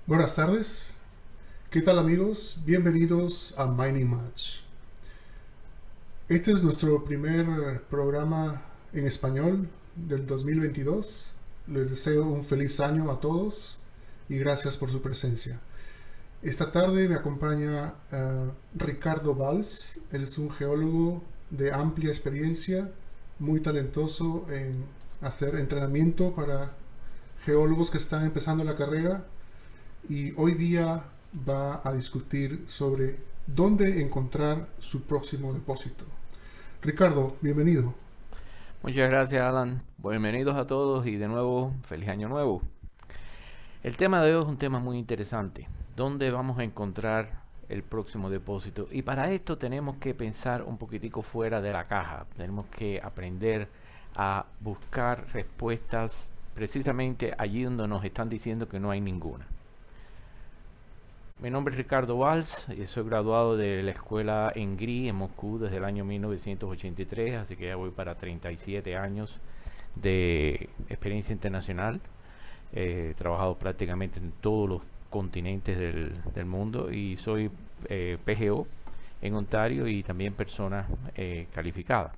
Buenas tardes, ¿qué tal amigos? Bienvenidos a Mining Match. Este es nuestro primer programa en español del 2022. Les deseo un feliz año a todos y gracias por su presencia. Esta tarde me acompaña Ricardo Valls. Él es un geólogo de amplia experiencia, muy talentoso en hacer entrenamiento para geólogos que están empezando la carrera y hoy día va a discutir sobre dónde encontrar su próximo depósito. Ricardo, bienvenido. Muchas gracias, Alan. Bienvenidos a todos y de nuevo, feliz año nuevo. El tema de hoy es un tema muy interesante. ¿Dónde vamos a encontrar el próximo depósito? Y para esto tenemos que pensar un poquitico fuera de la caja. Tenemos que aprender a buscar respuestas precisamente allí donde nos están diciendo que no hay ninguna. Mi nombre es Ricardo Valls y soy graduado de la escuela ENGRI en Moscú desde el año 1983, así que ya voy para 37 años de experiencia internacional. He trabajado prácticamente en todos los continentes del mundo y soy PGO en Ontario y también persona calificada.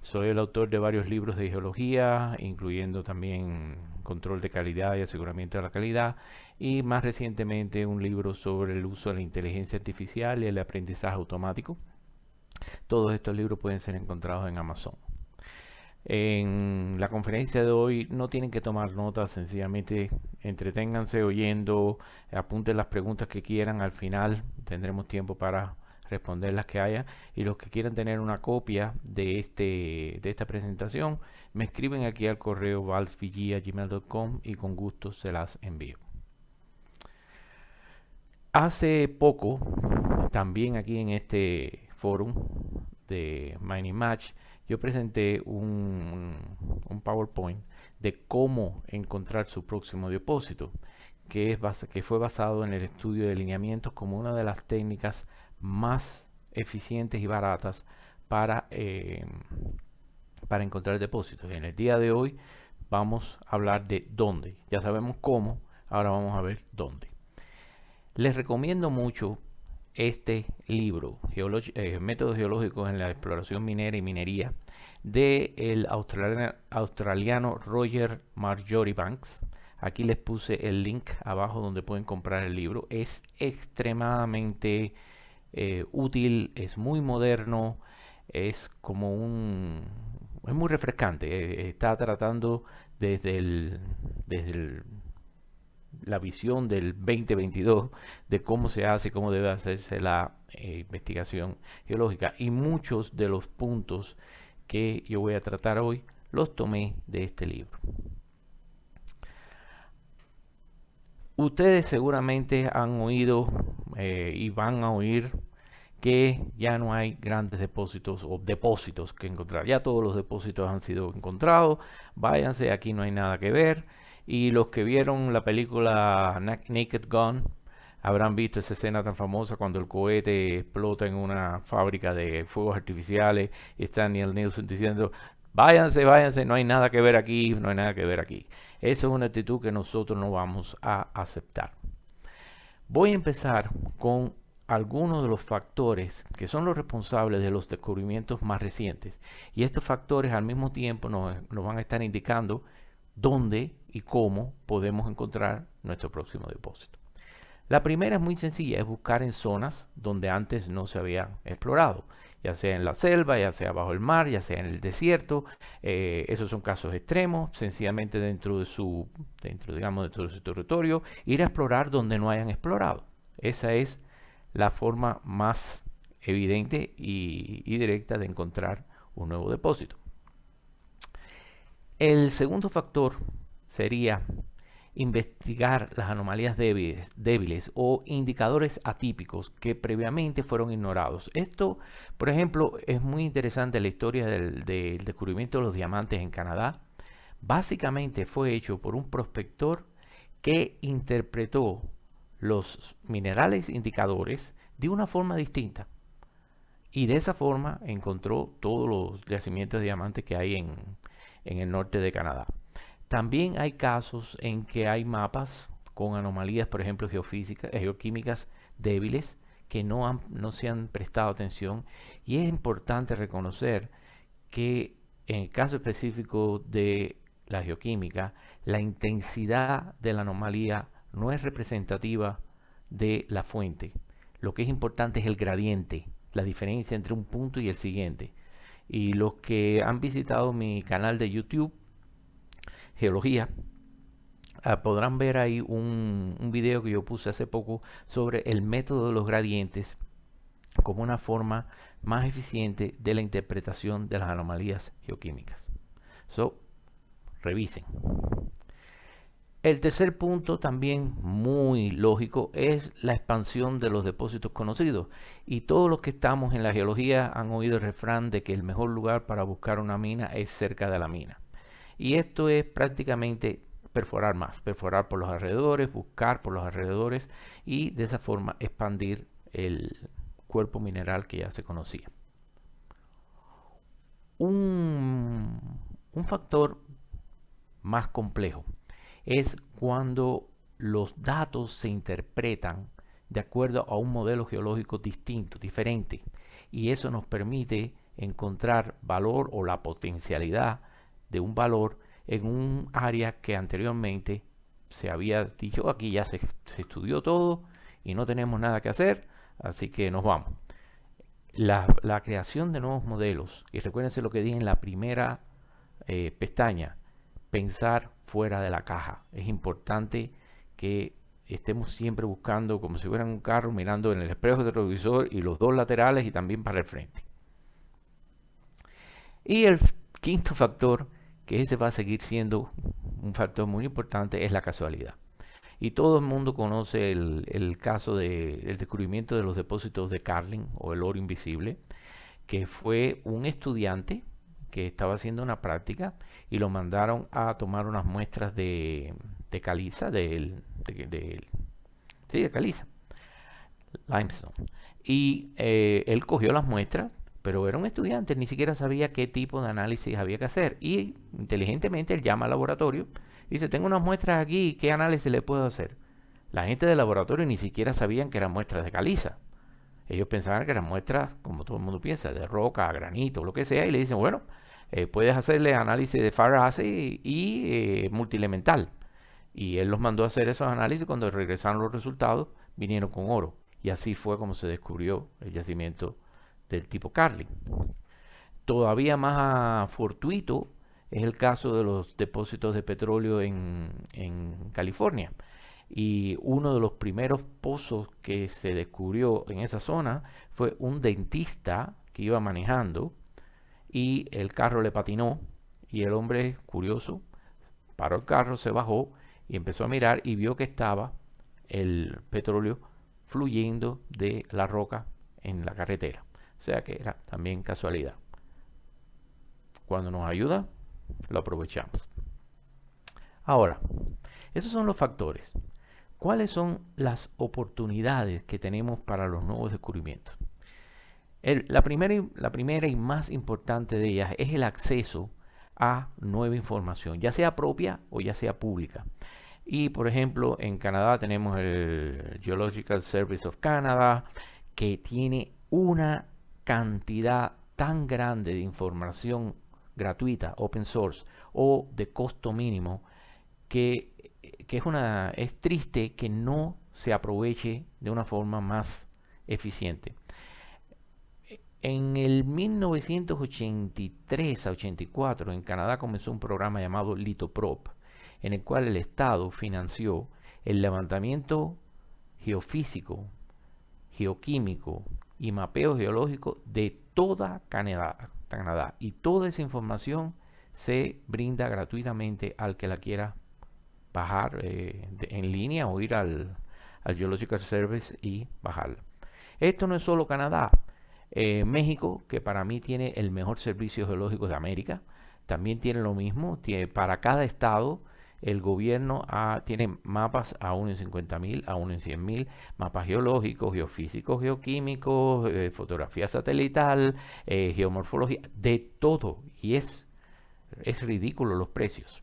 Soy el autor de varios libros de geología, incluyendo también control de calidad y aseguramiento de la calidad, y más recientemente un libro sobre el uso de la inteligencia artificial y el aprendizaje automático. Todos estos libros pueden ser encontrados en Amazon. En la conferencia de hoy no tienen que tomar notas, sencillamente entreténganse oyendo, apunten las preguntas que quieran, al final tendremos tiempo para responder las que haya, y los que quieran tener una copia de esta presentación me escriben aquí al correo valsvg@gmail.com y con gusto se las envío. Hace poco, también aquí en este foro de Mining Match, yo presenté un PowerPoint de cómo encontrar su próximo depósito, que fue basado en el estudio de lineamientos como una de las técnicas más eficientes y baratas para, eh, para encontrar depósitos. En el día de hoy vamos a hablar de dónde. Ya sabemos cómo, ahora vamos a ver dónde. Les recomiendo mucho este libro, Métodos Geológicos en la Exploración Minera y Minería, de el australiano Roger Marjoribanks. Aquí les puse el link abajo donde pueden comprar el libro. Es extremadamente útil, es muy moderno, es como es muy refrescante. Está tratando desde la visión del 2022 de cómo se hace, cómo debe hacerse la investigación geológica. Y muchos de los puntos que yo voy a tratar hoy los tomé de este libro. Ustedes seguramente han oído y van a oír que ya no hay grandes depósitos o depósitos que encontrar. Ya todos los depósitos han sido encontrados. Váyanse, aquí no hay nada que ver. Y los que vieron la película Naked Gun habrán visto esa escena tan famosa cuando el cohete explota en una fábrica de fuegos artificiales y está Neil Nielsen diciendo, váyanse, váyanse, no hay nada que ver aquí, no hay nada que ver aquí. Esa es una actitud que nosotros no vamos a aceptar. Voy a empezar con algunos de los factores que son los responsables de los descubrimientos más recientes. Y estos factores al mismo tiempo nos van a estar indicando dónde y cómo podemos encontrar nuestro próximo depósito. La primera es muy sencilla, es buscar en zonas donde antes no se había explorado, ya sea en la selva, ya sea bajo el mar, ya sea en el desierto. Esos son casos extremos, sencillamente dentro de su territorio, ir a explorar donde no hayan explorado. Esa es la forma más evidente y directa de encontrar un nuevo depósito. El segundo factor sería investigar las anomalías débiles o indicadores atípicos que previamente fueron ignorados. Esto, por ejemplo, es muy interesante la historia del descubrimiento de los diamantes en Canadá. Básicamente fue hecho por un prospector que interpretó los minerales indicadores de una forma distinta. Y de esa forma encontró todos los yacimientos de diamantes que hay en el norte de Canadá. También hay casos en que hay mapas con anomalías, por ejemplo, geofísicas, geoquímicas débiles que no se han prestado atención. Y es importante reconocer que en el caso específico de la geoquímica, la intensidad de la anomalía no es representativa de la fuente. Lo que es importante es el gradiente, la diferencia entre un punto y el siguiente. Y los que han visitado mi canal de YouTube, Geología, podrán ver ahí un video que yo puse hace poco sobre el método de los gradientes como una forma más eficiente de la interpretación de las anomalías geoquímicas. Revisen. El tercer punto, también muy lógico, es la expansión de los depósitos conocidos. Y todos los que estamos en la geología han oído el refrán de que el mejor lugar para buscar una mina es cerca de la mina. Y esto es prácticamente perforar más, perforar por los alrededores, buscar por los alrededores y de esa forma expandir el cuerpo mineral que ya se conocía. Un factor más complejo es cuando los datos se interpretan de acuerdo a un modelo geológico distinto, diferente, y eso nos permite encontrar valor o la potencialidad de un valor en un área que anteriormente se había dicho aquí ya se estudió todo y no tenemos nada que hacer, así que nos vamos. La creación de nuevos modelos, y recuérdense lo que dije en la primera pestaña, pensar fuera de la caja. Es importante que estemos siempre buscando, como si fuera un carro, mirando en el espejo del retrovisor y los dos laterales y también para el frente. Y el quinto factor, que ese va a seguir siendo un factor muy importante, es la casualidad. Y todo el mundo conoce el caso del descubrimiento de los depósitos de Carlin o el oro invisible, que fue un estudiante que estaba haciendo una práctica y lo mandaron a tomar unas muestras de caliza, de caliza, limestone. Y él cogió las muestras, pero era un estudiante, ni siquiera sabía qué tipo de análisis había que hacer. Y inteligentemente él llama al laboratorio y dice, tengo unas muestras aquí, ¿qué análisis le puedo hacer? La gente del laboratorio ni siquiera sabían que eran muestras de caliza. Ellos pensaban que eran muestras, como todo el mundo piensa, de roca, granito, lo que sea, y le dicen, bueno, puedes hacerle análisis de Faraday y multielemental. Y él los mandó a hacer esos análisis. Cuando regresaron los resultados, vinieron con oro. Y así fue como se descubrió el yacimiento del tipo Carlin. Todavía más fortuito es el caso de los depósitos de petróleo en California. Y uno de los primeros pozos que se descubrió en esa zona fue un dentista que iba manejando y el carro le patinó y el hombre, curioso, paró el carro, se bajó y empezó a mirar y vio que estaba el petróleo fluyendo de la roca en la carretera. O sea que era también casualidad. Cuando nos ayuda, lo aprovechamos. Ahora, esos son los factores. ¿Cuáles son las oportunidades que tenemos para los nuevos descubrimientos? La primera y más importante de ellas es el acceso a nueva información, ya sea propia o ya sea pública. Y por ejemplo, en Canadá tenemos el Geological Service of Canada, que tiene una cantidad tan grande de información gratuita, open source o de costo mínimo, que es triste que no se aproveche de una forma más eficiente. En el 1983 a 84 en Canadá comenzó un programa llamado Lithoprop, en el cual el Estado financió el levantamiento geofísico, geoquímico y mapeo geológico de toda Canadá. Y toda esa información se brinda gratuitamente al que la quiera bajar en línea o ir al Geological Service y bajarla. Esto no es solo Canadá. México, que para mí tiene el mejor servicio geológico de América, también tiene lo mismo. Para cada estado, el gobierno tiene mapas a uno en 50.000, a uno en 100.000, mapas geológicos, geofísicos, geoquímicos, fotografía satelital, geomorfología, de todo. Y es ridículo los precios.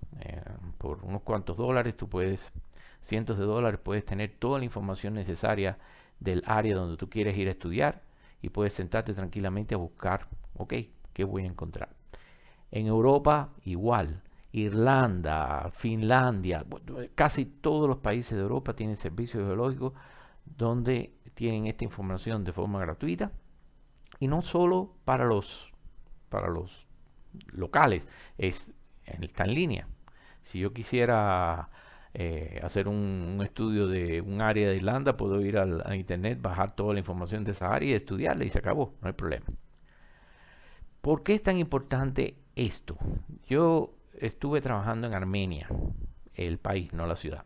Por unos cuantos dólares tú puedes cientos de dólares, puedes tener toda la información necesaria del área donde tú quieres ir a estudiar y puedes sentarte tranquilamente a buscar, ok, ¿qué voy a encontrar? En Europa igual, Irlanda, Finlandia, casi todos los países de Europa tienen servicios geológicos donde tienen esta información de forma gratuita y no solo para los locales, está en línea. Si yo quisiera hacer un estudio de un área de Irlanda, puedo ir a internet, bajar toda la información de esa área y estudiarla y se acabó, no hay problema. ¿Por qué es tan importante esto? Yo estuve trabajando en Armenia, el país, no la ciudad,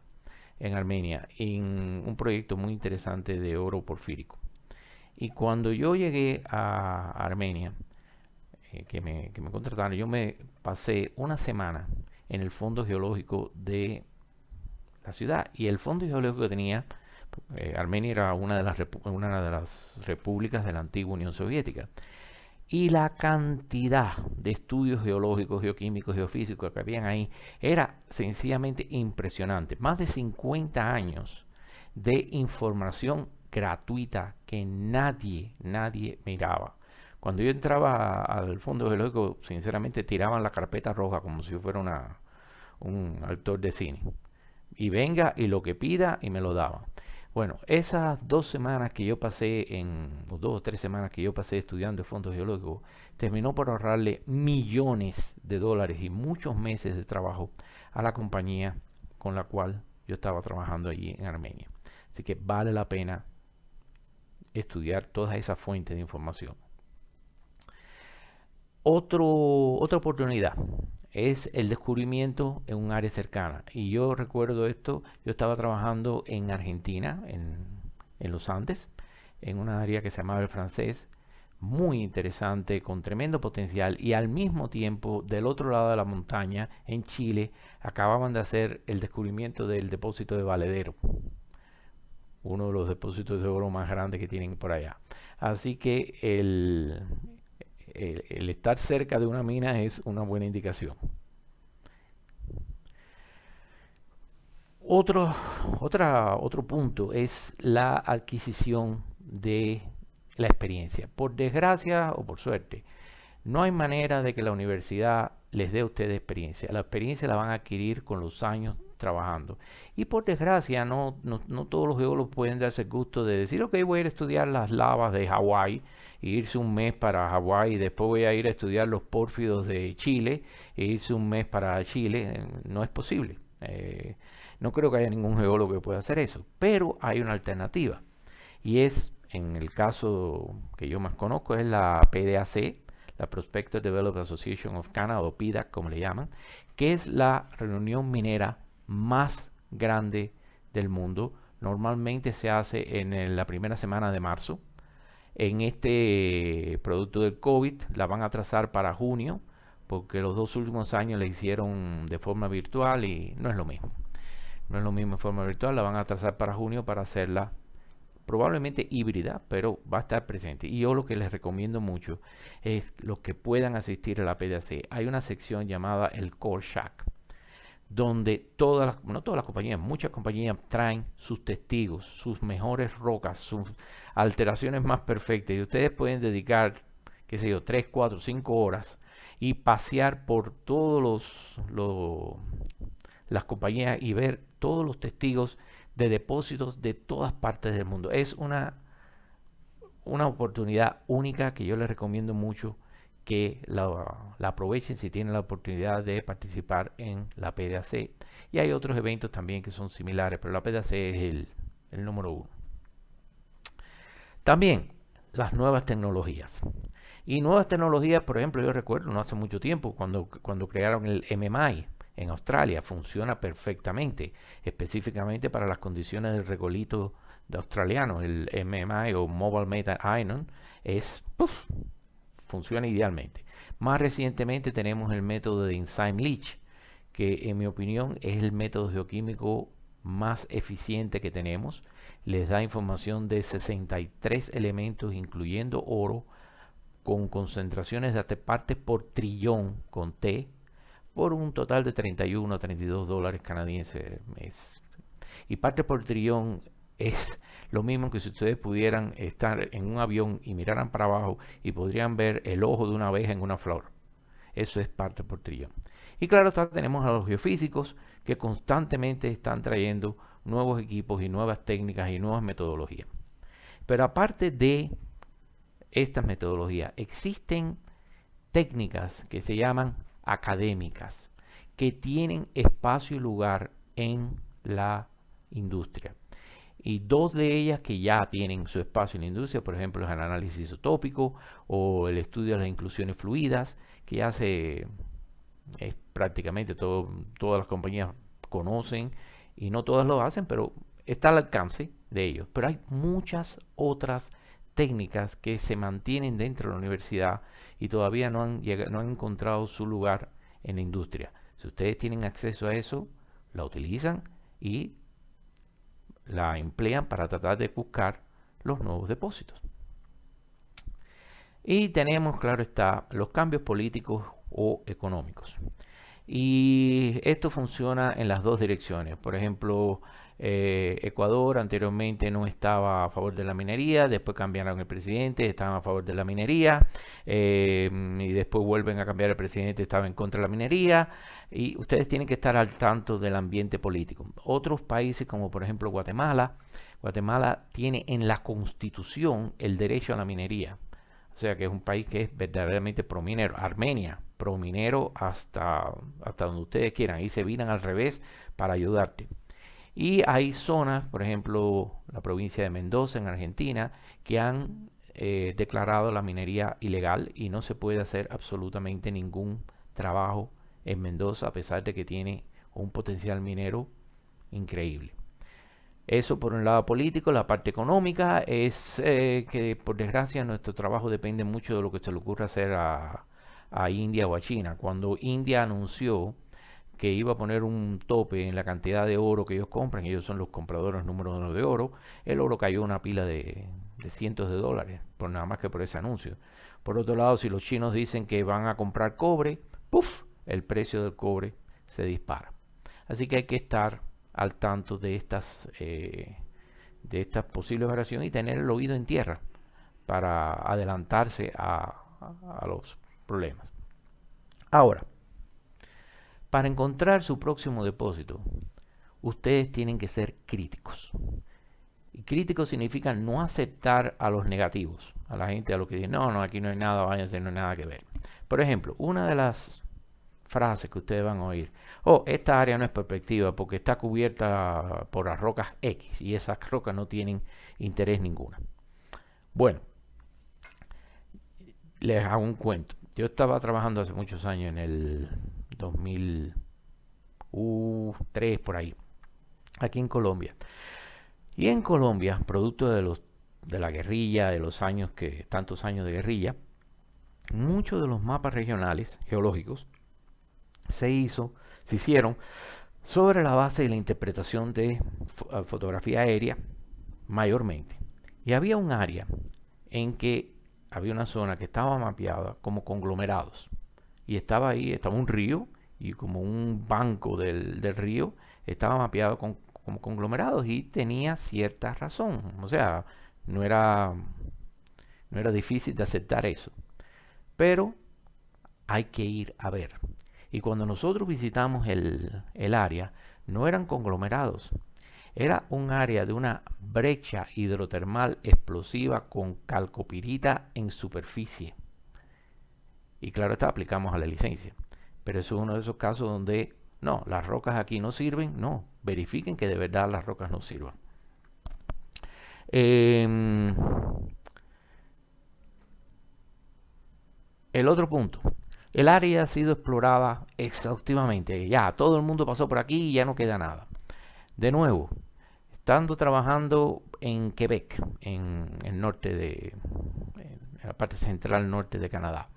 en Armenia, en un proyecto muy interesante de oro porfírico. Y cuando yo llegué a Armenia, que me contrataron, yo me pasé una semana en el fondo geológico de la ciudad. Y el fondo geológico que tenía, Armenia era una de las repúblicas de la antigua Unión Soviética. Y la cantidad de estudios geológicos, geoquímicos, geofísicos que habían ahí era sencillamente impresionante. Más de 50 años de información gratuita que nadie miraba. Cuando yo entraba al fondo geológico, sinceramente tiraban la carpeta roja como si yo fuera un actor de cine. Y venga y lo que pida y me lo daban. Bueno, esas 2 semanas que yo pasé, o 2 o 3 semanas que yo pasé estudiando el fondo geológico, terminó por ahorrarle millones de dólares y muchos meses de trabajo a la compañía con la cual yo estaba trabajando allí en Armenia. Así que vale la pena estudiar todas esas fuentes de información. Otra oportunidad es el descubrimiento en un área cercana. Y yo recuerdo esto, yo estaba trabajando en Argentina, en los Andes, en una área que se llamaba el Francés, muy interesante, con tremendo potencial, y al mismo tiempo, del otro lado de la montaña, en Chile, acababan de hacer el descubrimiento del depósito de Valedero, uno de los depósitos de oro más grandes que tienen por allá. Así que el estar cerca de una mina es una buena indicación. Otro punto es la adquisición de la experiencia. Por desgracia o por suerte, no hay manera de que la universidad les dé a ustedes experiencia. La experiencia la van a adquirir con los años trabajando. Y por desgracia, no todos los geólogos pueden darse el gusto de decir, ok, voy a ir a estudiar las lavas de Hawái, e irse un mes para Hawái, y después voy a ir a estudiar los pórfidos de Chile, e irse un mes para Chile. No es posible. No creo que haya ningún geólogo que pueda hacer eso. Pero hay una alternativa. Y es, en el caso que yo más conozco, es la PDAC, la Prospector Development Association of Canada, o PDAC como le llaman, que es la reunión minera más grande del mundo. Normalmente se hace en la primera semana de marzo. En este producto del COVID la van a trazar para junio, porque los 2 últimos años la hicieron de forma virtual y no es lo mismo. No es lo mismo en forma virtual, la van a trazar para junio para hacerla probablemente híbrida, pero va a estar presente. Y yo lo que les recomiendo mucho es los que puedan asistir a la PDAC. Hay una sección llamada el Core Shack, donde no todas las compañías, muchas compañías traen sus testigos, sus mejores rocas, sus alteraciones más perfectas. Y ustedes pueden dedicar, qué sé yo, 3, 4, 5 horas y pasear por todos las compañías y ver todos los testigos de depósitos de todas partes del mundo. Es una oportunidad única que yo les recomiendo mucho que la aprovechen si tienen la oportunidad de participar en la PDAC. Y hay otros eventos también que son similares, pero la PDAC es el número 1. También las nuevas tecnologías. Y nuevas tecnologías, por ejemplo, yo recuerdo no hace mucho tiempo cuando crearon el MMI en Australia, funciona perfectamente, específicamente para las condiciones del regolito de australiano. El MMI o Mobile Metal Iron funciona idealmente. Más recientemente tenemos el método de Enzyme Leach, que en mi opinión es el método geoquímico más eficiente que tenemos. Les da información de 63 elementos, incluyendo oro, con concentraciones de partes por trillón con T, por un total de 31 a 32 dólares canadienses. Y parte por trillón es lo mismo que si ustedes pudieran estar en un avión y miraran para abajo y podrían ver el ojo de una abeja en una flor. Eso es parte por trillón. Y claro, tenemos a los geofísicos que constantemente están trayendo nuevos equipos y nuevas técnicas y nuevas metodologías. Pero aparte de estas metodologías, existen técnicas que se llaman académicas, que tienen espacio y lugar en la industria. Y dos de ellas que ya tienen su espacio en la industria, por ejemplo, es el análisis isotópico o el estudio de las inclusiones fluidas, que ya prácticamente todas las compañías conocen y no todas lo hacen, pero está al alcance de ellos. Pero hay muchas otras técnicas que se mantienen dentro de la universidad y todavía no han encontrado su lugar en la industria. Si ustedes tienen acceso a eso, la utilizan y la emplean para tratar de buscar los nuevos depósitos. Y tenemos, claro está, los cambios políticos o económicos. Y esto funciona en las dos direcciones. Por ejemplo, Ecuador anteriormente no estaba a favor de la minería, después cambiaron el presidente, estaban a favor de la minería, y después vuelven a cambiar el presidente, estaba en contra de la minería, y ustedes tienen que estar al tanto del ambiente político. Otros países como por ejemplo Guatemala tiene en la constitución el derecho a la minería. O sea que es un país que es verdaderamente prominero. Armenia, prominero hasta donde ustedes quieran. Ahí se viran al revés para ayudarte. Y hay zonas, por ejemplo, la provincia de Mendoza en Argentina, que han declarado la minería ilegal y no se puede hacer absolutamente ningún trabajo en Mendoza a pesar de que tiene un potencial minero increíble. Eso por un lado político. La parte económica es que por desgracia nuestro trabajo depende mucho de lo que se le ocurra hacer a India o a China. Cuando India anunció que iba a poner un tope en la cantidad de oro que ellos compran, ellos son los compradores número uno de oro, el oro cayó una pila de cientos de dólares, por nada más que por ese anuncio. Por otro lado, si los chinos dicen que van a comprar cobre, ¡puf!, el precio del cobre se dispara. Así que hay que estar al tanto de estas posibles variaciones y tener el oído en tierra para adelantarse a los problemas. Ahora, para encontrar su próximo depósito, ustedes tienen que ser críticos. Y críticos significa no aceptar a los negativos, a la gente, a lo que dice, no, aquí no hay nada, váyanse, no hay nada que ver. Por ejemplo, una de las frases que ustedes van a oír: esta área no es prospectiva porque está cubierta por las rocas X y esas rocas no tienen interés ninguna. Bueno, les hago un cuento. Yo estaba trabajando hace muchos años, en el 2003 por ahí, aquí en Colombia. Y en Colombia, producto de la guerrilla, de los tantos años de guerrilla, muchos de los mapas regionales geológicos se hicieron sobre la base de la interpretación de fotografía aérea mayormente. Y había un área en que había una zona que estaba mapeada como conglomerados. Y estaba un río, y como un banco del río estaba mapeado como conglomerados y tenía cierta razón. O sea, no era difícil de aceptar eso. Pero hay que ir a ver. Y cuando nosotros visitamos el área, no eran conglomerados. Era un área de una brecha hidrotermal explosiva con calcopirita en superficie. Y claro, aplicamos a la licencia. Pero eso es uno de esos casos donde, no, las rocas aquí no sirven. No, verifiquen que de verdad las rocas no sirvan. El otro punto. El área ha sido explorada exhaustivamente. Ya, todo el mundo pasó por aquí y ya no queda nada. De nuevo, estando trabajando en Quebec, en el norte en la parte central norte de Canadá.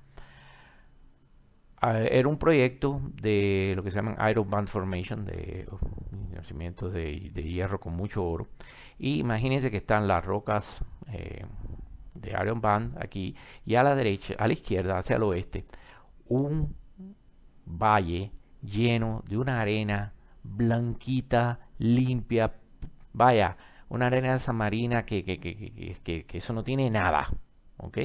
Era un proyecto de lo que se llaman Iron Band Formation, de yacimientos de hierro con mucho oro. Y imagínense que están las rocas de Iron Band aquí, y a la derecha, a la izquierda, hacia el oeste, un valle lleno de una arena blanquita, limpia, Vaya, una arena esa marina que eso no tiene nada, ¿ok?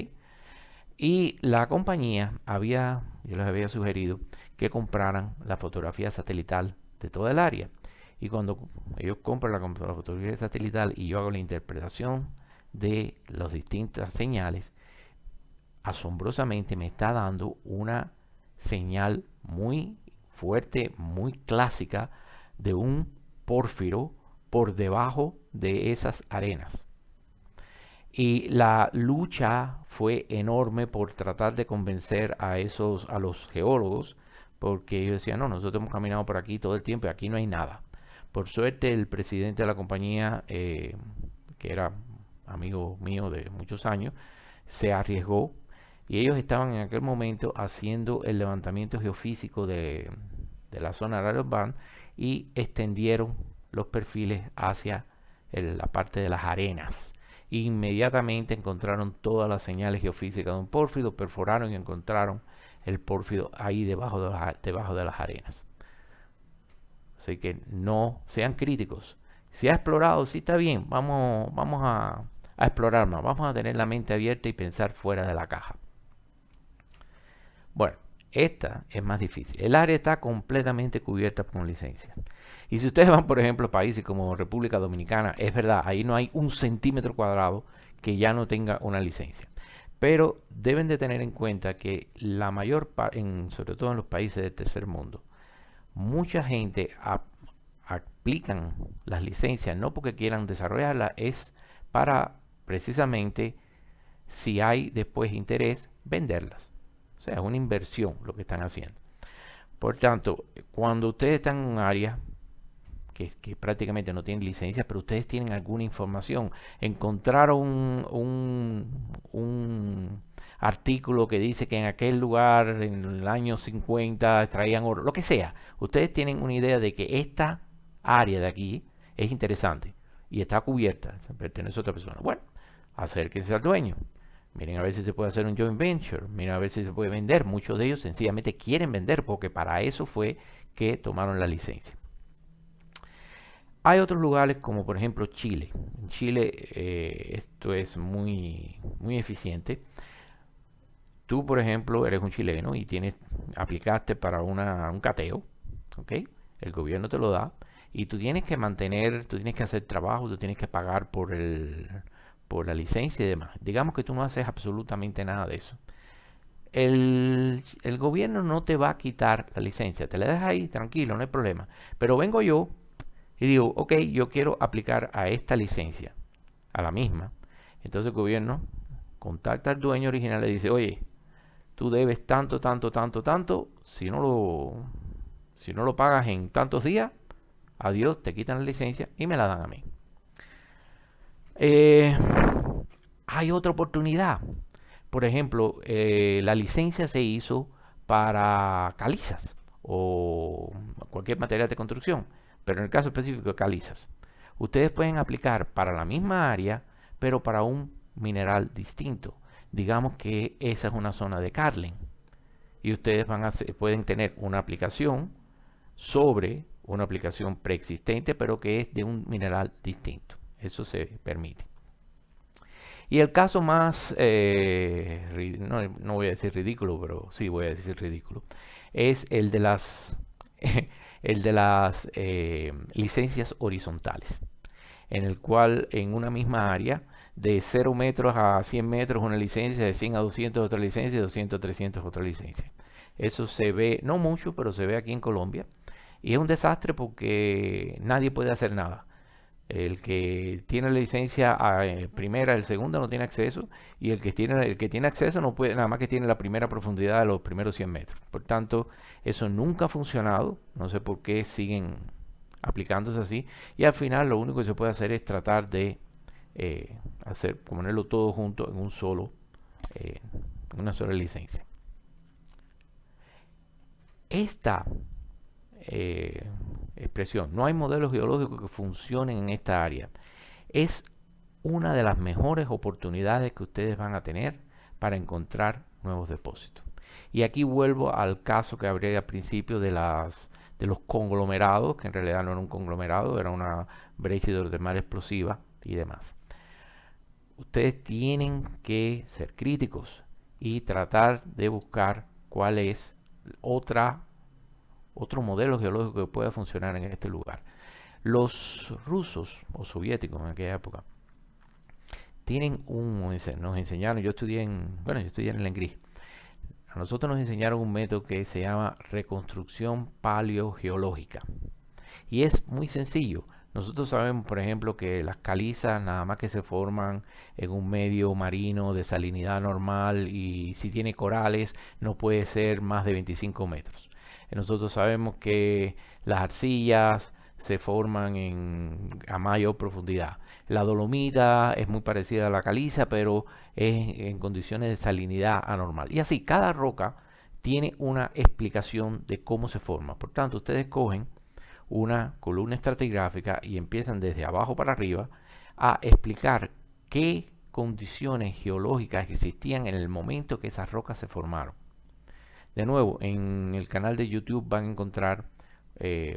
Y la compañía yo les había sugerido que compraran la fotografía satelital de toda el área. Y cuando ellos compran la fotografía satelital y yo hago la interpretación de las distintas señales, asombrosamente me está dando una señal muy fuerte, muy clásica de un pórfido por debajo de esas arenas. Y la lucha fue enorme por tratar de convencer a los geólogos, porque ellos decían, no, nosotros hemos caminado por aquí todo el tiempo y aquí no hay nada. Por suerte, el presidente de la compañía, que era amigo mío de muchos años, se arriesgó y ellos estaban en aquel momento haciendo el levantamiento geofísico de la zona de Aralban y extendieron los perfiles hacia la parte de las arenas. Inmediatamente encontraron todas las señales geofísicas de un pórfido, perforaron y encontraron el pórfido ahí debajo de las arenas. Así que no sean críticos. Si ha explorado, sí está bien, vamos a explorar más, vamos a tener la mente abierta y pensar fuera de la caja. Bueno, esta es más difícil. El área está completamente cubierta con licencias. Y si ustedes van, por ejemplo, a países como República Dominicana, es verdad, ahí no hay un centímetro cuadrado que ya no tenga una licencia. Pero deben de tener en cuenta que la mayor parte, sobre todo en los países del tercer mundo, mucha gente aplican las licencias no porque quieran desarrollarlas, es para precisamente, si hay después interés, venderlas. O sea, es una inversión lo que están haciendo. Por tanto, cuando ustedes están en un área que prácticamente no tienen licencia, pero ustedes tienen alguna información, encontraron un artículo que dice que en aquel lugar, en el año 50, extraían oro, lo que sea, ustedes tienen una idea de que esta área de aquí es interesante y está cubierta, pertenece a otra persona. Bueno, acérquense al dueño. Miren a ver si se puede hacer un joint venture, miren a ver si se puede vender. Muchos de ellos sencillamente quieren vender porque para eso fue que tomaron la licencia. Hay otros lugares como por ejemplo Chile. En Chile esto es muy eficiente. Tú, por ejemplo, eres un chileno y aplicaste para un cateo, ¿ok? El gobierno te lo da y tú tienes que hacer trabajo, tú tienes que pagar por la licencia y demás. Digamos que tú no haces absolutamente nada de eso. El gobierno no te va a quitar la licencia, te la dejas ahí, tranquilo, no hay problema. Pero vengo yo y digo, ok, yo quiero aplicar a esta licencia, a la misma. Entonces el gobierno contacta al dueño original y le dice, oye, tú debes tanto, si no lo pagas en tantos días, adiós, te quitan la licencia y me la dan a mí. Hay otra oportunidad. Por ejemplo, la licencia se hizo para calizas o cualquier material de construcción, pero en el caso específico de calizas. Ustedes pueden aplicar para la misma área, pero para un mineral distinto. Digamos que esa es una zona de Carlin y ustedes pueden tener una aplicación sobre una aplicación preexistente, pero que es de un mineral distinto. Eso se permite. Y el caso más, no voy a decir ridículo, pero sí voy a decir ridículo, es el de las, licencias horizontales, en el cual en una misma área, de 0 metros a 100 metros una licencia, de 100 a 200 otra licencia, de 200 a 300 otra licencia. Eso se ve, no mucho, pero se ve aquí en Colombia. Y es un desastre porque nadie puede hacer nada. El que tiene la licencia primera, el segundo no tiene acceso y el que tiene acceso no puede, nada más que tiene la primera profundidad de los primeros 100 metros. Por tanto, eso nunca ha funcionado, no sé por qué siguen aplicándose así y al final lo único que se puede hacer es tratar de ponerlo todo junto en una sola licencia. Esta expresión, no hay modelos geológicos que funcionen en esta área, es una de las mejores oportunidades que ustedes van a tener para encontrar nuevos depósitos. Y aquí vuelvo al caso que hablé al principio de de los conglomerados, que en realidad no era un conglomerado, era una brecha hidrotermal explosiva y demás. Ustedes tienen que ser críticos y tratar de buscar cuál es otro modelo geológico que pueda funcionar en este lugar. Los rusos o soviéticos en aquella época nos enseñaron, yo estudié en el ENGRI. A nosotros nos enseñaron un método que se llama reconstrucción paleogeológica. Y es muy sencillo. Nosotros sabemos, por ejemplo, que las calizas nada más que se forman en un medio marino de salinidad normal, y si tiene corales no puede ser más de 25 metros. Nosotros sabemos que las arcillas se forman a mayor profundidad. La dolomita es muy parecida a la caliza, pero es en condiciones de salinidad anormal. Y así, cada roca tiene una explicación de cómo se forma. Por tanto, ustedes cogen una columna estratigráfica y empiezan desde abajo para arriba a explicar qué condiciones geológicas existían en el momento que esas rocas se formaron. De nuevo, en el canal de YouTube van a encontrar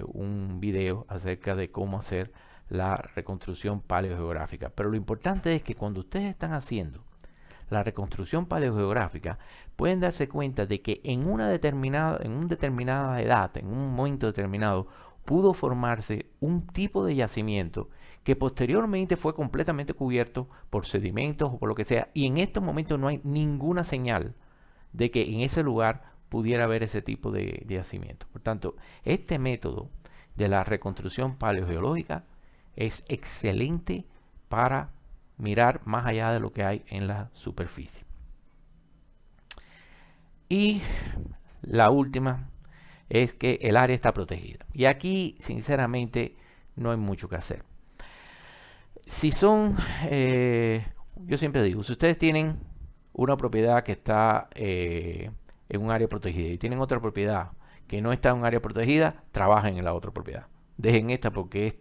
un video acerca de cómo hacer la reconstrucción paleogeográfica. Pero lo importante es que cuando ustedes están haciendo la reconstrucción paleogeográfica, pueden darse cuenta de que en una determinada edad, en un momento determinado, pudo formarse un tipo de yacimiento que posteriormente fue completamente cubierto por sedimentos o por lo que sea, y en estos momentos no hay ninguna señal de que en ese lugar pudiera haber ese tipo de yacimiento. Por tanto, este método de la reconstrucción paleogeológica es excelente para mirar más allá de lo que hay en la superficie. Y la última es que el área está protegida. Y aquí, sinceramente, no hay mucho que hacer. Si son, yo siempre digo, si ustedes tienen una propiedad que está en un área protegida y tienen otra propiedad que no está en un área protegida, trabajen en la otra propiedad. Dejen esta, porque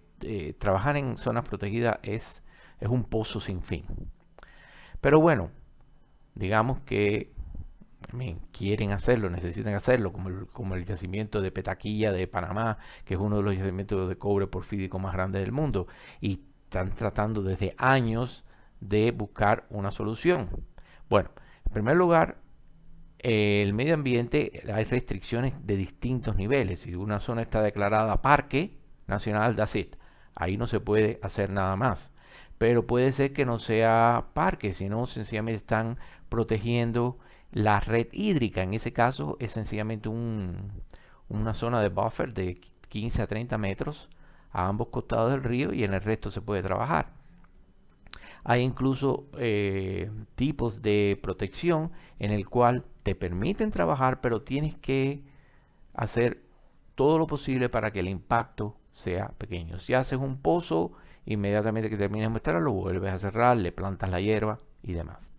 trabajar en zonas protegidas es un pozo sin fin. Pero bueno, digamos que quieren hacerlo, necesitan hacerlo, como el yacimiento de Petaquilla de Panamá, que es uno de los yacimientos de cobre porfírico más grandes del mundo, y están tratando desde años de buscar una solución. Bueno, en primer lugar, el medio ambiente, hay restricciones de distintos niveles. Si una zona está declarada Parque Nacional, that's it. Ahí no se puede hacer nada más. Pero puede ser que no sea parque, sino sencillamente están protegiendo la red hídrica. En ese caso es sencillamente una zona de buffer de 15 a 30 metros a ambos costados del río, y en el resto se puede trabajar. Hay incluso tipos de protección en el cual te permiten trabajar, pero tienes que hacer todo lo posible para que el impacto sea pequeño. Si haces un pozo, inmediatamente que termines de mostrarlo, lo vuelves a cerrar, le plantas la hierba y demás.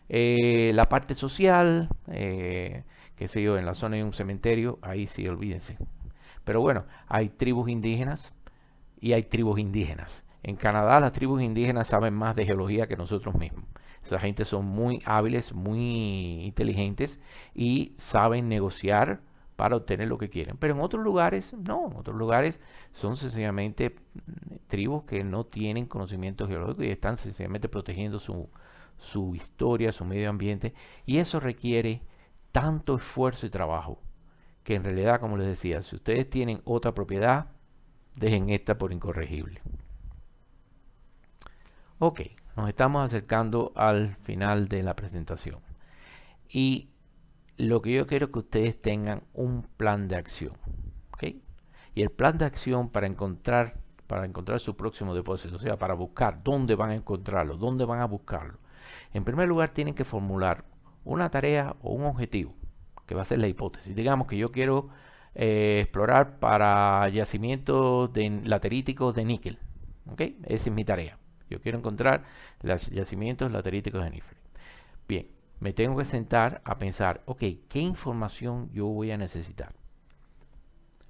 La parte social, qué sé yo, en la zona de un cementerio, ahí sí, olvídense. Pero bueno, hay tribus indígenas y hay tribus indígenas. En Canadá las tribus indígenas saben más de geología que nosotros mismos. Esa gente son muy hábiles, muy inteligentes y saben negociar para obtener lo que quieren. Pero en otros lugares, no. En otros lugares son sencillamente tribus que no tienen conocimiento geológico y están sencillamente protegiendo su historia, su medio ambiente. Y eso requiere tanto esfuerzo y trabajo que en realidad, como les decía, si ustedes tienen otra propiedad, dejen esta por incorregible. Ok, nos estamos acercando al final de la presentación. Y lo que yo quiero es que ustedes tengan un plan de acción. ¿Okay? Y el plan de acción para encontrar su próximo depósito, o sea, para buscar dónde van a encontrarlo, dónde van a buscarlo. En primer lugar, tienen que formular una tarea o un objetivo, que va a ser la hipótesis. Digamos que yo quiero explorar para yacimientos lateríticos de níquel. ¿Okay? Esa es mi tarea. Yo quiero encontrar los yacimientos lateríticos de níquel. Bien, me tengo que sentar a pensar, ok, ¿qué información yo voy a necesitar?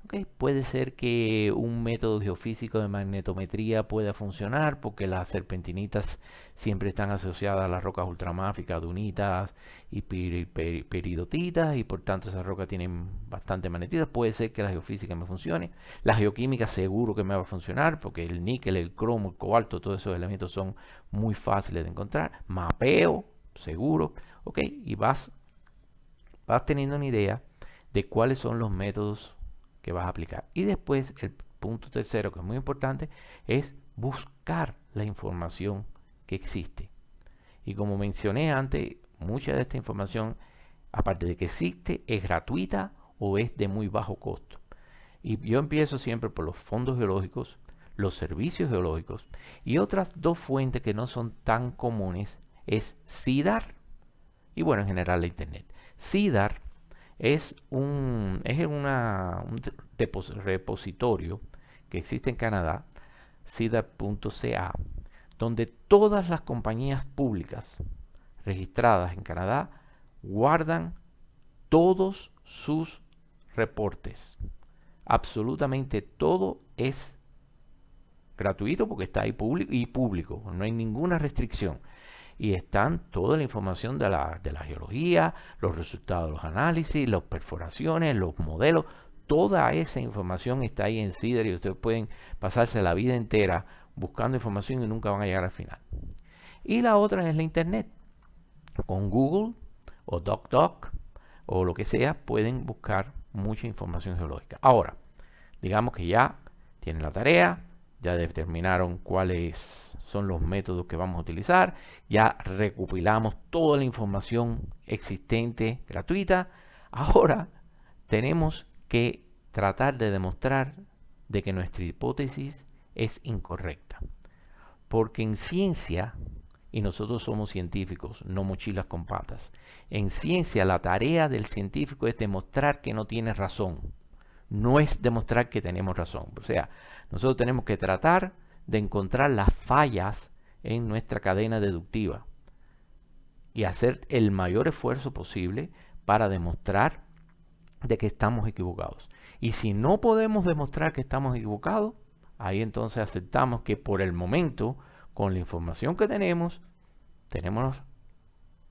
¿Ok? Puede ser que un método geofísico de magnetometría pueda funcionar porque las serpentinitas siempre están asociadas a las rocas ultramáficas, dunitas y peridotitas, y por tanto esas rocas tienen bastante magnetismo. Puede ser que la geofísica me funcione. La geoquímica seguro que me va a funcionar porque el níquel, el cromo, el cobalto, todos esos elementos son muy fáciles de encontrar. Mapeo, seguro. ¿Ok? Y vas teniendo una idea de cuáles son los métodos que vas a aplicar. Y después el punto tercero, que es muy importante, es buscar la información que existe. Y como mencioné antes, mucha de esta información, aparte de que existe, es gratuita o es de muy bajo costo. Y yo empiezo siempre por los fondos geológicos, los servicios geológicos y otras dos fuentes que no son tan comunes es SIDAR y bueno, en general la Internet. SIDAR es un repositorio que existe en Canadá, sidar.ca, donde todas las compañías públicas registradas en Canadá guardan todos sus reportes. Absolutamente todo es gratuito porque está ahí público, no hay ninguna restricción. Y están toda la información de la geología, los resultados de los análisis, las perforaciones, los modelos. Toda esa información está ahí en SIDAR y ustedes pueden pasarse la vida entera buscando información y nunca van a llegar al final. Y la otra es la Internet. Con Google o DuckDuck o lo que sea pueden buscar mucha información geológica. Ahora, digamos que ya tienen la tarea, ya determinaron cuáles son los métodos que vamos a utilizar, ya recopilamos toda la información existente gratuita. Ahora tenemos que tratar de demostrar de que nuestra hipótesis es incorrecta. Porque en ciencia, y nosotros somos científicos, no mochilas con patas, en ciencia la tarea del científico es demostrar que no tiene razón. No es demostrar que tenemos razón. O sea, nosotros tenemos que tratar de encontrar las fallas en nuestra cadena deductiva y hacer el mayor esfuerzo posible para demostrar de que estamos equivocados. Y si no podemos demostrar que estamos equivocados, ahí entonces aceptamos que por el momento, con la información que tenemos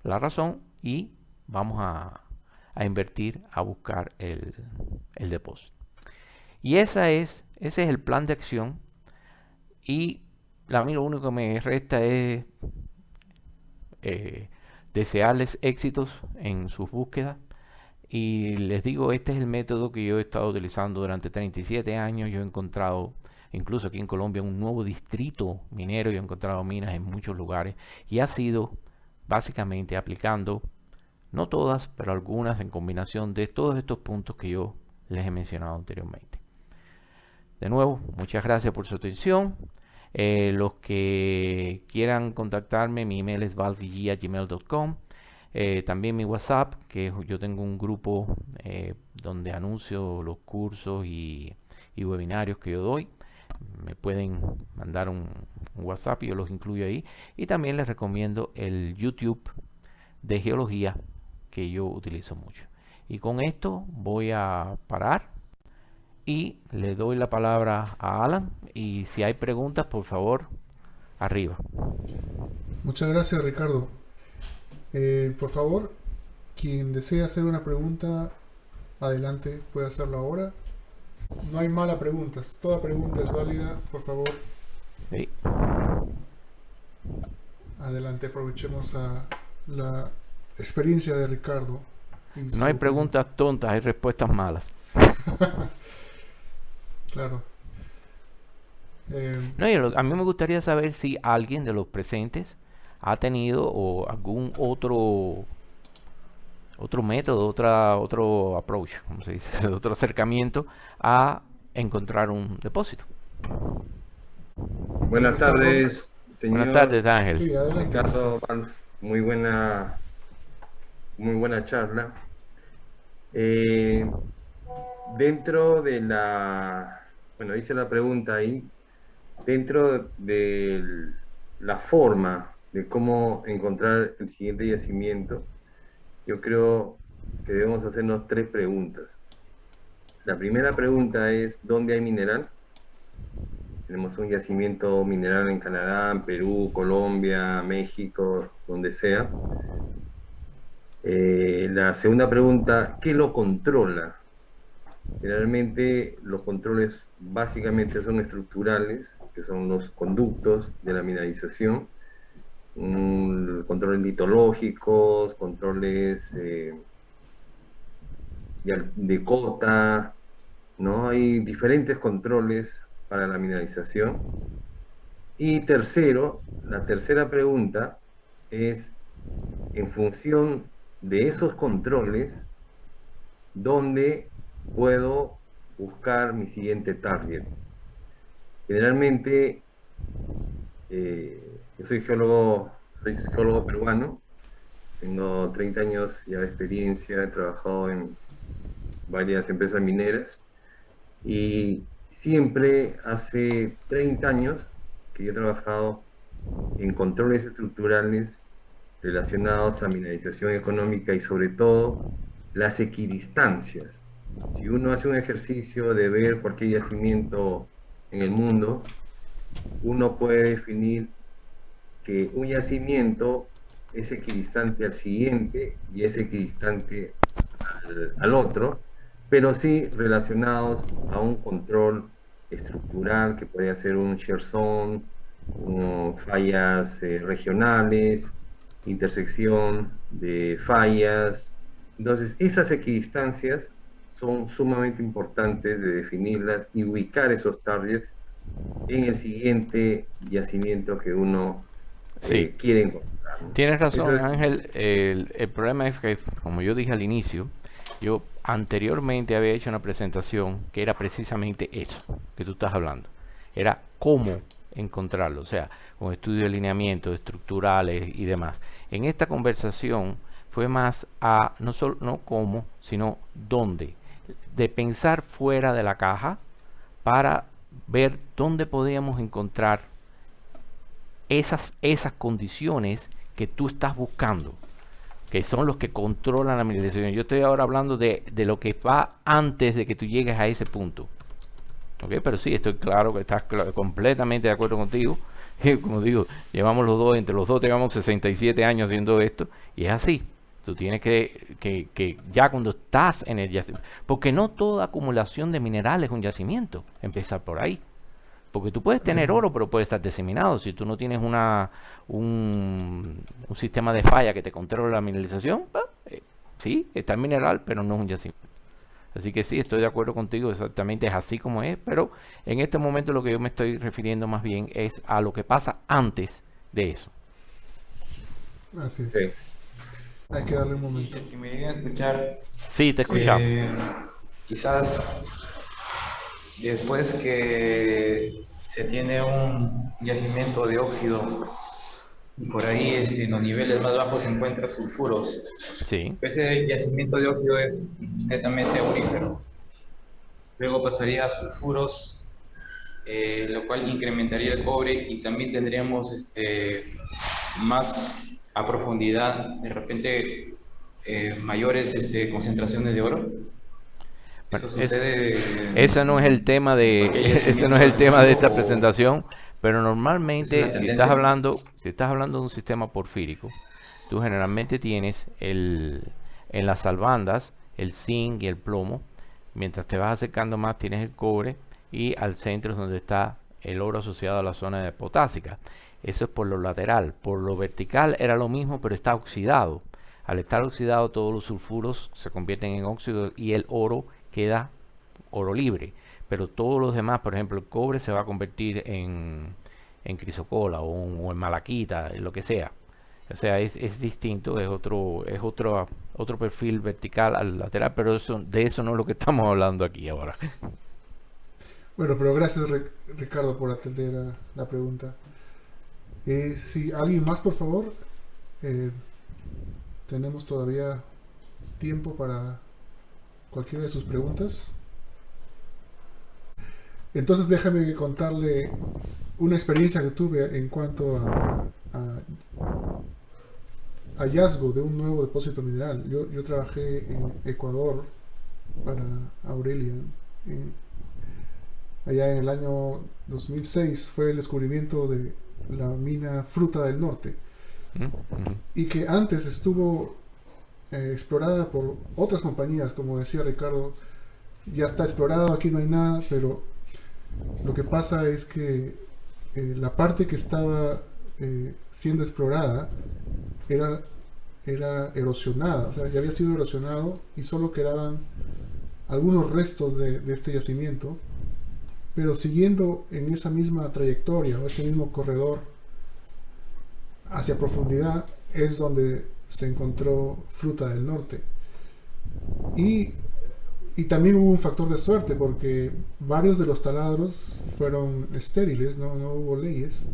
la razón y vamos a invertir a buscar el depósito. Y ese es el plan de acción. Y a mí lo único que me resta es desearles éxitos en sus búsquedas. Y les digo, este es el método que yo he estado utilizando durante 37 años. Yo he encontrado, incluso aquí en Colombia, un nuevo distrito minero. Yo he encontrado minas en muchos lugares. Y ha sido básicamente aplicando, no todas, pero algunas en combinación de todos estos puntos que yo les he mencionado anteriormente. De nuevo, muchas gracias por su atención. Los que quieran contactarme, mi email es valvig@gmail.com. También mi WhatsApp, que yo tengo un grupo donde anuncio los cursos y webinarios que yo doy. Me pueden mandar un WhatsApp y yo los incluyo ahí. Y también les recomiendo el YouTube de geología que yo utilizo mucho. Y con esto voy a parar y le doy la palabra a Alan. Y si hay preguntas, por favor, arriba. Muchas gracias, Ricardo. Por favor, quien desee hacer una pregunta, adelante, puede hacerlo ahora. No hay malas preguntas, toda pregunta es válida, por favor. Sí. Adelante, aprovechemos a la experiencia de Ricardo. No hay preguntas tontas, hay respuestas malas. Claro. No, a mí me gustaría saber si alguien de los presentes ha tenido o algún otro método, otro approach, como se dice, otro acercamiento a encontrar un depósito. Buenas tardes, señor. Buenas tardes, Ángel. Sí, adelante. Ricardo, muy buena charla. Dentro de hice la pregunta ahí, dentro de la forma de cómo encontrar el siguiente yacimiento, yo creo que debemos hacernos 3 preguntas. La primera pregunta es, ¿dónde hay mineral? Tenemos un yacimiento mineral en Canadá, en Perú, Colombia, México, donde sea. La segunda pregunta, ¿qué lo controla? Generalmente los controles básicamente son estructurales, que son los conductos de la mineralización, controles litológicos, controles de cota, ¿no? Hay diferentes controles para la mineralización. Y tercero, la tercera pregunta es, en función de esos controles, ¿dónde puedo buscar mi siguiente target? Generalmente, yo soy geólogo peruano, tengo 30 años ya de experiencia, he trabajado en varias empresas mineras y siempre hace 30 años que yo he trabajado en controles estructurales relacionados a mineralización económica y sobre todo las equidistancias. Si uno hace un ejercicio de ver cualquier yacimiento en el mundo, uno puede definir que un yacimiento es equidistante al siguiente y es equidistante al otro, pero sí relacionados a un control estructural que puede ser un shear zone, fallas regionales, intersección de fallas. Entonces, esas equidistancias son sumamente importantes de definirlas y ubicar esos targets en el siguiente yacimiento que uno quiere encontrar. Tienes razón, Ángel. El problema es que, como yo dije al inicio, yo anteriormente había hecho una presentación que era precisamente eso que tú estás hablando. Era cómo encontrarlo, o sea, con estudios de lineamientos estructurales y demás. En esta conversación fue más a no cómo, sino dónde, de pensar fuera de la caja para ver dónde podíamos encontrar esas condiciones que tú estás buscando, que son los que controlan la mineralización. Yo estoy ahora hablando de lo que va antes de que tú llegues a ese punto. ¿Okay? Pero sí, estoy claro que estás completamente de acuerdo contigo. Como digo, llevamos entre los dos llevamos 67 años haciendo esto, y es así. Tú tienes que ya cuando estás en el yacimiento, porque no toda acumulación de minerales es un yacimiento, empezar por ahí. Porque tú puedes tener oro, pero puede estar diseminado. Si tú no tienes un sistema de falla que te controle la mineralización, sí, está el mineral, pero no es un yacimiento. Así que sí, estoy de acuerdo contigo, exactamente es así como es, pero en este momento lo que yo me estoy refiriendo más bien es a lo que pasa antes de eso. Así es. Sí. Hay que darle un momento. Sí, me iban a escuchar. Sí, te escuchamos. Quizás después que se tiene un yacimiento de óxido y por ahí en los niveles más bajos se encuentran sulfuros. Sí. Ese yacimiento de óxido es netamente aurífero. Luego pasaría a sulfuros, lo cual incrementaría el cobre y también tendríamos más a profundidad, de repente mayores concentraciones de oro. Eso sucede. Ese no es el tema de esta presentación, pero normalmente si estás hablando de un sistema porfírico, tú generalmente tienes en las salbandas el zinc y el plomo. Mientras te vas acercando más tienes el cobre, y al centro es donde está el oro asociado a la zona de potásica. Eso es por lo lateral. Por lo vertical era lo mismo, pero está oxidado. Al estar oxidado, todos los sulfuros se convierten en óxido y el oro queda oro libre. Pero todos los demás, por ejemplo, el cobre se va a convertir en crisocola o en malaquita, en lo que sea. O sea, es distinto, es otro perfil vertical al lateral, pero de eso no es lo que estamos hablando aquí ahora. Bueno, pero gracias Ricardo por atender a la pregunta. Si alguien más, por favor, tenemos todavía tiempo para cualquiera de sus preguntas. Entonces déjame contarle una experiencia que tuve en cuanto a hallazgo de un nuevo depósito mineral. Yo trabajé en Ecuador para Aurelia. Allá en el año 2006 fue el descubrimiento de la mina Fruta del Norte, y que antes estuvo explorada por otras compañías, como decía Ricardo. Ya está explorado, aquí no hay nada, pero lo que pasa es que la parte que estaba siendo explorada era erosionada, o sea, ya había sido erosionado y solo quedaban algunos restos de este yacimiento, pero siguiendo en esa misma trayectoria o ese mismo corredor hacia profundidad es donde se encontró Fruta del Norte. Y también hubo un factor de suerte, porque varios de los taladros fueron estériles, no hubo leyes,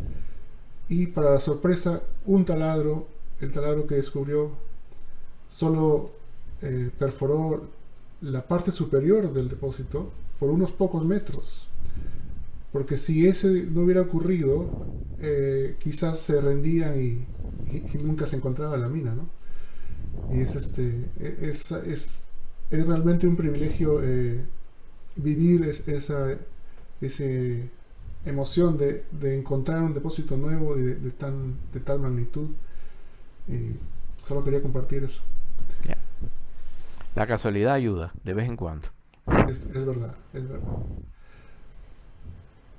y para la sorpresa, el taladro que descubrió, solo perforó la parte superior del depósito por unos pocos metros, porque si ese no hubiera ocurrido, quizás se rendían y nunca se encontraba la mina, ¿no? Y es realmente un privilegio vivir esa emoción de encontrar un depósito nuevo de tal magnitud. Solo quería compartir eso. Yeah. La casualidad ayuda de vez en cuando. Es verdad, es verdad.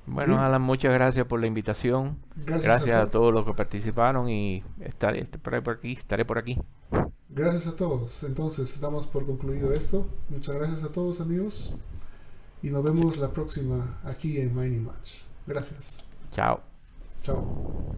Bueno, Bien. Alan, muchas gracias por la invitación. Gracias A todos los que participaron y estaré por aquí. Gracias a todos. Entonces, damos por concluido esto. Muchas gracias a todos, amigos. Y nos vemos la próxima aquí en Mining Match. Gracias. Chao. Chao.